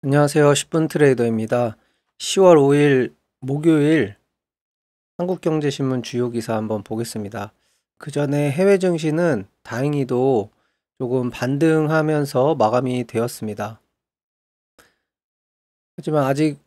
안녕하세요. 10분 트레이더입니다. 10월 5일 목요일 한국경제신문 주요 기사 한번 보겠습니다. 그 전에 해외 증시는 다행히도 조금 반등하면서 마감이 되었습니다. 하지만 아직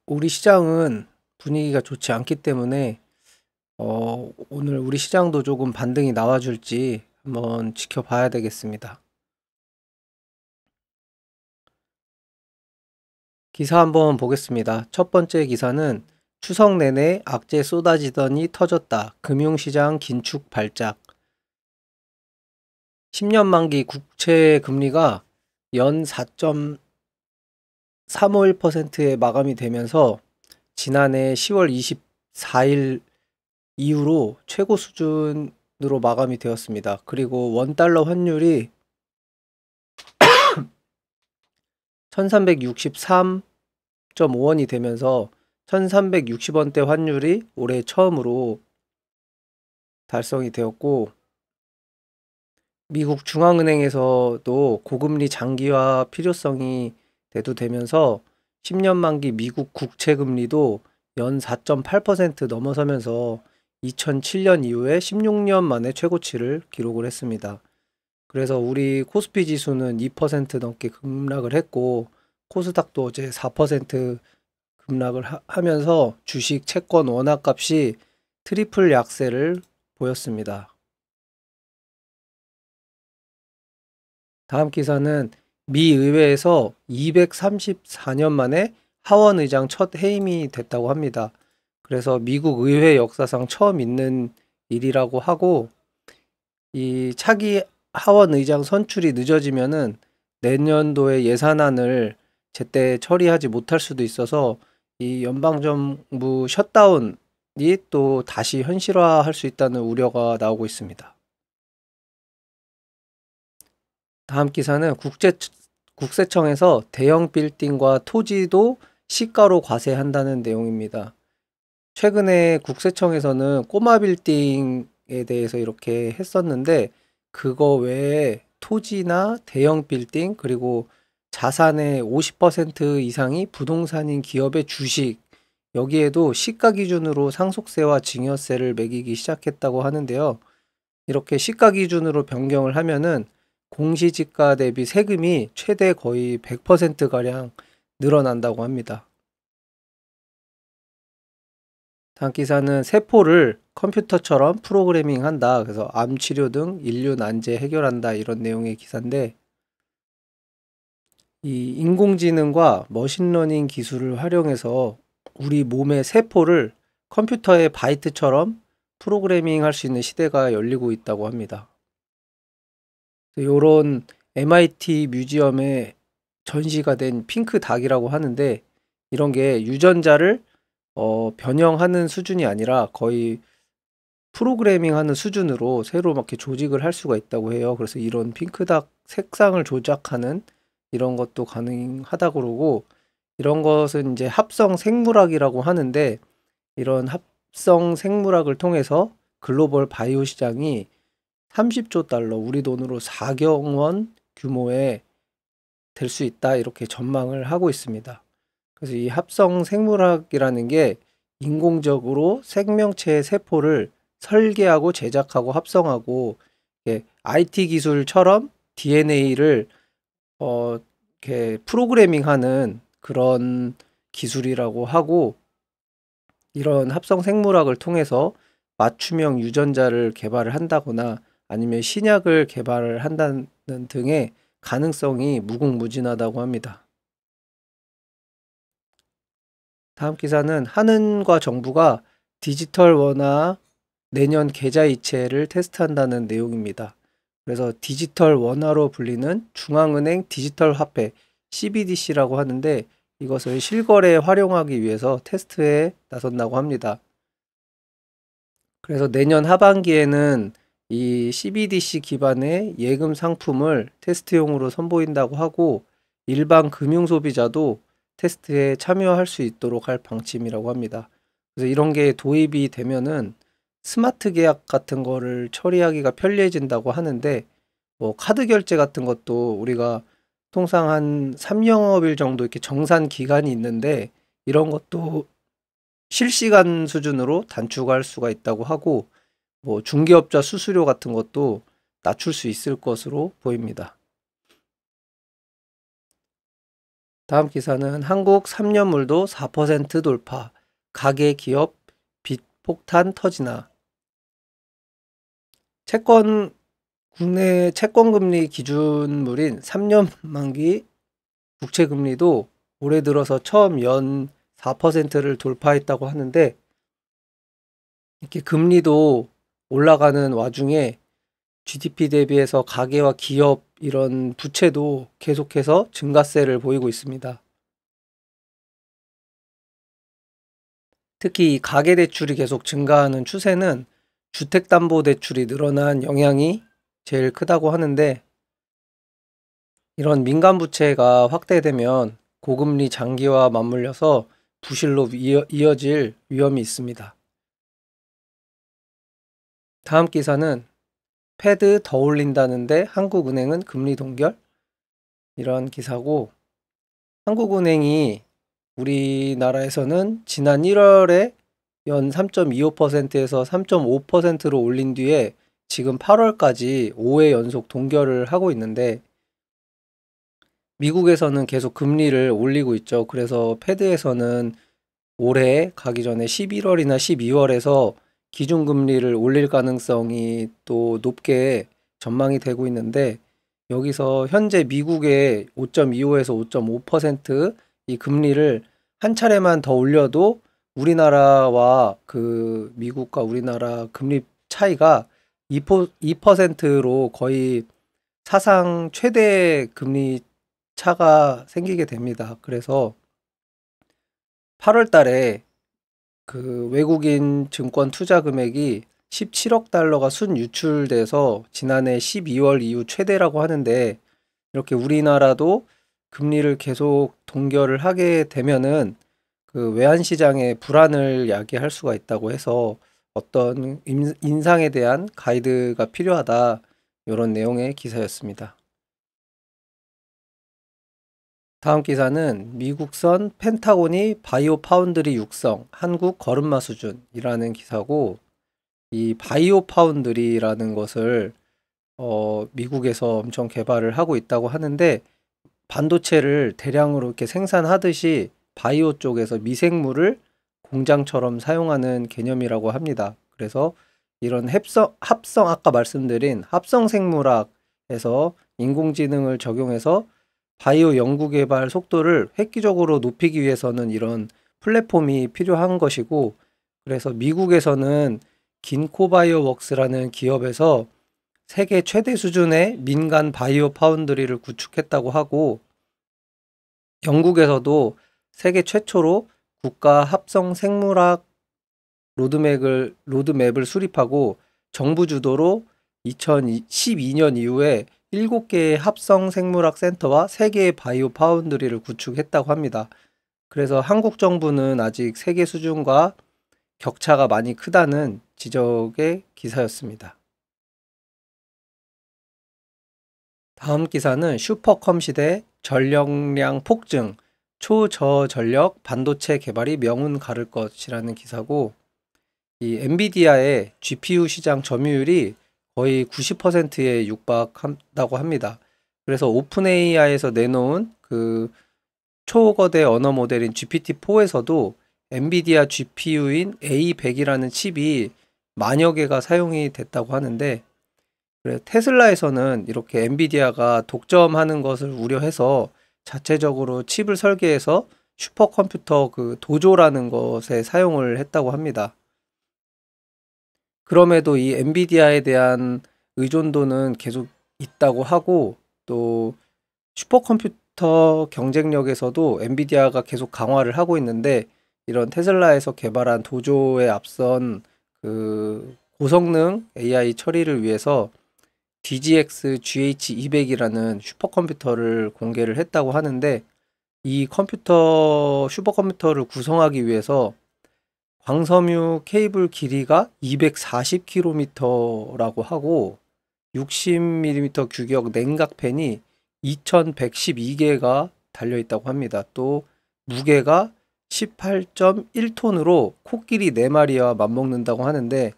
우리 시장은 분위기가 좋지 않기 때문에 오늘 우리 시장도 조금 반등이 나와줄지 한번 지켜봐야 되겠습니다. 기사 한번 보겠습니다. 첫 번째 기사는 추석 내내 악재 쏟아지더니 터졌다. 금융시장 긴축 발작. 10년 만기 국채 금리가 연 4.351%에 마감이 되면서 지난해 10월 24일 이후로 최고 수준으로 마감이 되었습니다. 그리고 원달러 환율이 1363.5원이 되면서 1360원대 환율이 올해 처음으로 달성이 되었고, 미국 중앙은행에서도 고금리 장기화 필요성이 대두되면서 10년 만기 미국 국채 금리도 연 4.8% 넘어서면서 2007년 이후에 16년 만에 최고치를 기록을 했습니다. 그래서 우리 코스피 지수는 2% 넘게 급락을 했고, 코스닥도 어제 4% 급락을 하면서 주식, 채권, 원화값이 트리플 약세를 보였습니다. 다음 기사는 미 의회에서 234년 만에 하원 의장 첫 해임이 됐다고 합니다. 그래서 미국 의회 역사상 처음 있는 일이라고 하고, 이 차기 하원 의장 선출이 늦어지면은 내년도에 예산안을 제때 처리하지 못할 수도 있어서 이 연방정부 셧다운이 또 다시 현실화할 수 있다는 우려가 나오고 있습니다. 다음 기사는 국세청에서 대형 빌딩과 토지도 시가로 과세한다는 내용입니다. 최근에 국세청에서는 꼬마 빌딩에 대해서 이렇게 했었는데, 그거 외에 토지나 대형 빌딩, 그리고 자산의 50% 이상이 부동산인 기업의 주식, 여기에도 시가 기준으로 상속세와 증여세를 매기기 시작했다고 하는데요. 이렇게 시가 기준으로 변경을 하면은 공시지가 대비 세금이 최대 거의 100%가량 늘어난다고 합니다. 다음 기사는 세포를 컴퓨터처럼 프로그래밍 한다. 그래서 암 치료 등 인류 난제 해결한다. 이런 내용의 기사인데, 이 인공지능과 머신러닝 기술을 활용해서 우리 몸의 세포를 컴퓨터의 바이트처럼 프로그래밍 할 수 있는 시대가 열리고 있다고 합니다. 요런 MIT 뮤지엄에 전시가 된 핑크 닭이라고 하는데, 이런 게 유전자를 변형하는 수준이 아니라 거의 프로그래밍하는 수준으로 새로 막 이렇게 조직을 할 수가 있다고 해요. 그래서 이런 핑크닭 색상을 조작하는 이런 것도 가능하다고 그러고, 이런 것은 이제 합성 생물학이라고 하는데, 이런 합성 생물학을 통해서 글로벌 바이오 시장이 30조 달러, 우리 돈으로 4경 원 규모의 될 수 있다, 이렇게 전망을 하고 있습니다. 그래서 이 합성 생물학이라는 게 인공적으로 생명체의 세포를 설계하고 제작하고 합성하고, IT 기술처럼 DNA를 이렇게 프로그래밍하는 그런 기술이라고 하고, 이런 합성 생물학을 통해서 맞춤형 유전자를 개발을 한다거나 아니면 신약을 개발을 한다는 등의 가능성이 무궁무진하다고 합니다. 다음 기사는 한은과 정부가 디지털 원화 내년 계좌이체를 테스트한다는 내용입니다. 그래서 디지털 원화로 불리는 중앙은행 디지털 화폐 CBDC라고 하는데, 이것을 실거래에 활용하기 위해서 테스트에 나선다고 합니다. 그래서 내년 하반기에는 이 CBDC 기반의 예금 상품을 테스트용으로 선보인다고 하고, 일반 금융 소비자도 테스트에 참여할 수 있도록 할 방침이라고 합니다. 그래서 이런 게 도입이 되면은 스마트 계약 같은 거를 처리하기가 편리해진다고 하는데, 뭐 카드 결제 같은 것도 우리가 통상 한 3영업일 정도 이렇게 정산 기간이 있는데 이런 것도 실시간 수준으로 단축할 수가 있다고 하고 뭐 중개업자 수수료 같은 것도 낮출 수 있을 것으로 보입니다. 다음 기사는 한국 3년물도 4% 돌파, 가계 기업 빚 폭탄 터지나. 국내 채권금리 기준물인 3년 만기 국채금리도 올해 들어서 처음 연 4%를 돌파했다고 하는데 이렇게 금리도 올라가는 와중에 GDP 대비해서 가계와 기업 이런 부채도 계속해서 증가세를 보이고 있습니다. 특히 이 가계대출이 계속 증가하는 추세는 주택담보대출이 늘어난 영향이 제일 크다고 하는데 이런 민간 부채가 확대되면 고금리 장기와 맞물려서 부실로 이어질 위험이 있습니다. 다음 기사는 패드 더 올린다는데 한국은행은 금리 동결? 이런 기사고 한국은행이 우리나라에서는 지난 1월에 연 3.25%에서 3.5%로 올린 뒤에 지금 8월까지 5회 연속 동결을 하고 있는데 미국에서는 계속 금리를 올리고 있죠. 그래서 패드에서는 올해 가기 전에 11월이나 12월에서 기준금리를 올릴 가능성이 또 높게 전망이 되고 있는데 여기서 현재 미국의 5.25에서 5.5%이 금리를 한 차례만 더 올려도 우리나라와 그 미국과 우리나라 금리 차이가 2%로 거의 사상 최대 금리 차가 생기게 됩니다. 그래서 8월 달에 그 외국인 증권 투자 금액이 17억 달러가 순유출돼서 지난해 12월 이후 최대라고 하는데 이렇게 우리나라도 금리를 계속 동결을 하게 되면은 그 외환 시장의 불안을 야기할 수가 있다고 해서 어떤 인상에 대한 가이드가 필요하다 이런 내용의 기사였습니다. 다음 기사는 미국선 펜타곤이 바이오 파운드리 육성, 한국 걸음마 수준이라는 기사고 이 바이오 파운드리라는 것을 미국에서 엄청 개발을 하고 있다고 하는데 반도체를 대량으로 이렇게 생산하듯이 바이오 쪽에서 미생물을 공장처럼 사용하는 개념이라고 합니다. 그래서 이런 합성 아까 말씀드린 합성 생물학에서 인공지능을 적용해서 바이오 연구 개발 속도를 획기적으로 높이기 위해서는 이런 플랫폼이 필요한 것이고 그래서 미국에서는 긴코바이오웍스라는 기업에서 세계 최대 수준의 민간 바이오 파운드리를 구축했다고 하고 영국에서도 세계 최초로 국가 합성 생물학 로드맵을 수립하고 정부 주도로 2012년 이후에 7개의 합성 생물학 센터와 3개의 바이오 파운드리를 구축했다고 합니다. 그래서 한국 정부는 아직 세계 수준과 격차가 많이 크다는 지적의 기사였습니다. 다음 기사는 슈퍼컴 시대 전력량 폭증, 초저전력 반도체 개발이 명운 가를 것이라는 기사고 이 엔비디아의 GPU 시장 점유율이 거의 90%에 육박한다고 합니다. 그래서 오픈 AI에서 내놓은 그 초거대 언어 모델인 GPT-4에서도 엔비디아 GPU인 A100이라는 칩이 만여 개가 사용이 됐다고 하는데 그래 테슬라에서는 이렇게 엔비디아가 독점하는 것을 우려해서 자체적으로 칩을 설계해서 슈퍼컴퓨터 그 도조라는 것에 사용을 했다고 합니다. 그럼에도 이 엔비디아에 대한 의존도는 계속 있다고 하고 또 슈퍼컴퓨터 경쟁력에서도 엔비디아가 계속 강화를 하고 있는데 이런 테슬라에서 개발한 도조에 앞선 그 고성능 AI 처리를 위해서 DGX GH200이라는 슈퍼컴퓨터를 공개를 했다고 하는데 이 슈퍼컴퓨터를 구성하기 위해서 광섬유 케이블 길이가 240km라고 하고 60mm 규격 냉각팬이 2112개가 달려있다고 합니다. 또 무게가 18.1톤으로 코끼리 4마리와 맞먹는다고 하는데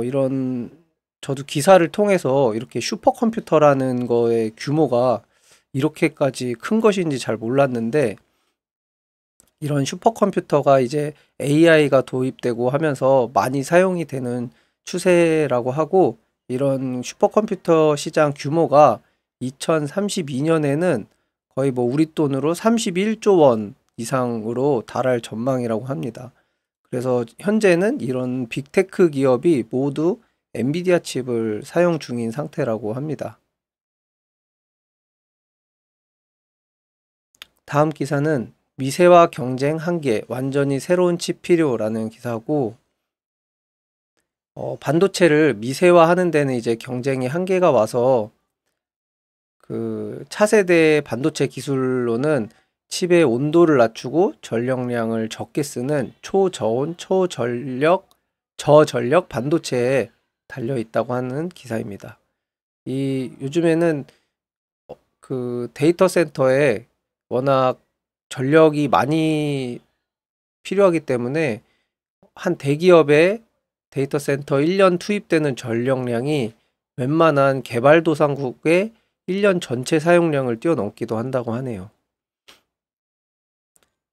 이런 저도 기사를 통해서 이렇게 슈퍼컴퓨터라는 거의 규모가 이렇게까지 큰 것인지 잘 몰랐는데, 이런 슈퍼컴퓨터가 이제 AI가 도입되고 하면서 많이 사용이 되는 추세라고 하고, 이런 슈퍼컴퓨터 시장 규모가 2032년에는 거의 뭐 우리 돈으로 31조 원 이상으로 달할 전망이라고 합니다. 그래서 현재는 이런 빅테크 기업이 모두 엔비디아 칩을 사용 중인 상태라고 합니다. 다음 기사는 미세화 경쟁 한계, 완전히 새로운 칩 필요라는 기사고, 반도체를 미세화하는 데는 이제 경쟁이 한계가 와서 그 차세대 반도체 기술로는 칩의 온도를 낮추고 전력량을 적게 쓰는 초저온, 저전력 반도체에 달려 있다고 하는 기사입니다. 요즘에는 그 데이터 센터에 워낙 전력이 많이 필요하기 때문에 한 대기업의 데이터 센터 1년 투입되는 전력량이 웬만한 개발도상국의 1년 전체 사용량을 뛰어넘기도 한다고 하네요.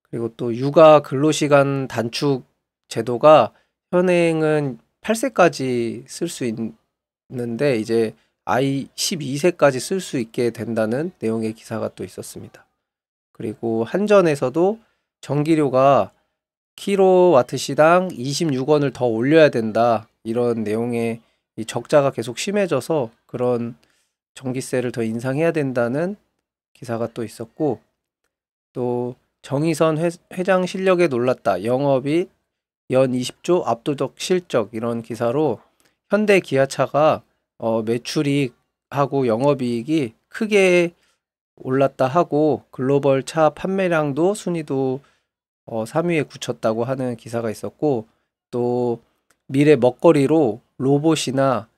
그리고 또 육아 근로시간 단축 제도가 현행은 8세까지 쓸 수 있는데 이제 아이 12세까지 쓸 수 있게 된다는 내용의 기사가 또 있었습니다. 그리고 한전에서도 전기료가 킬로와트 시당 26원을 더 올려야 된다, 이런 내용의 이 적자가 계속 심해져서 그런 전기세를 더 인상해야 된다는 기사가 또 있었고, 또 정의선 회장 실력에 놀랐다, 영업이 연 20조 압도적 실적, 이런 기사로 현대 기아차가 매출이익하고 영업이익이 크게 올랐다 하고 글로벌 차 판매량도 순위도 3위에 굳혔다고 하는 기사가 있었고, 또 미래 먹거리로 로봇이나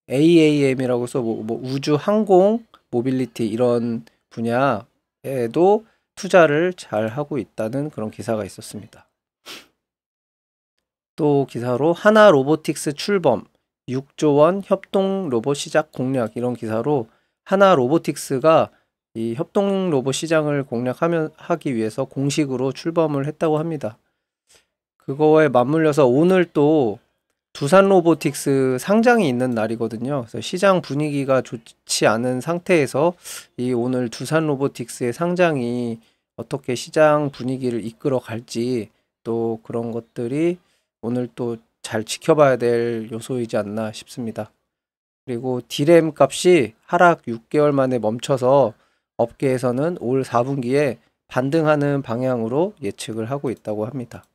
AAM이라고 해서 뭐 우주 항공 모빌리티 이런 분야에도 투자를 잘 하고 있다는 그런 기사가 있었습니다. 또 기사로 하나 로보틱스 출범, 6조 원 협동 로봇 시작 공략, 이런 기사로 하나 로보틱스가 이 협동 로봇 시장을 하기 위해서 공식으로 출범을 했다고 합니다. 그거에 맞물려서 오늘 또 두산 로보틱스 상장이 있는 날이거든요. 그래서 시장 분위기가 좋지 않은 상태에서 이 오늘 두산 로보틱스의 상장이 어떻게 시장 분위기를 이끌어 갈지, 또 그런 것들이 오늘 또 잘 지켜봐야 될 요소이지 않나 싶습니다. 그리고 디램 값이 하락 6개월 만에 멈춰서 업계에서는 올 4분기에 반등하는 방향으로 예측을 하고 있다고 합니다.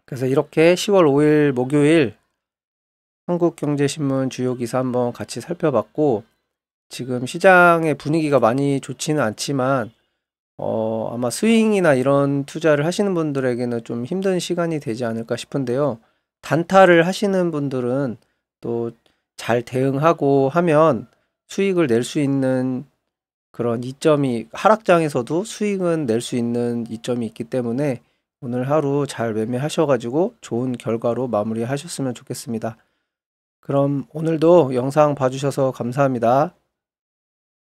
그래서 이렇게 10월 5일 목요일 한국경제신문 주요 기사 한번 같이 살펴봤고, 지금 시장의 분위기가 많이 좋지는 않지만 아마 스윙이나 이런 투자를 하시는 분들에게는 좀 힘든 시간이 되지 않을까 싶은데요. 단타를 하시는 분들은 또 잘 대응하고 하면 수익을 낼 수 있는 그런 이점이, 하락장에서도 수익은 낼 수 있는 이점이 있기 때문에 오늘 하루 잘 매매하셔가지고 좋은 결과로 마무리하셨으면 좋겠습니다. 그럼 오늘도 영상 봐주셔서 감사합니다.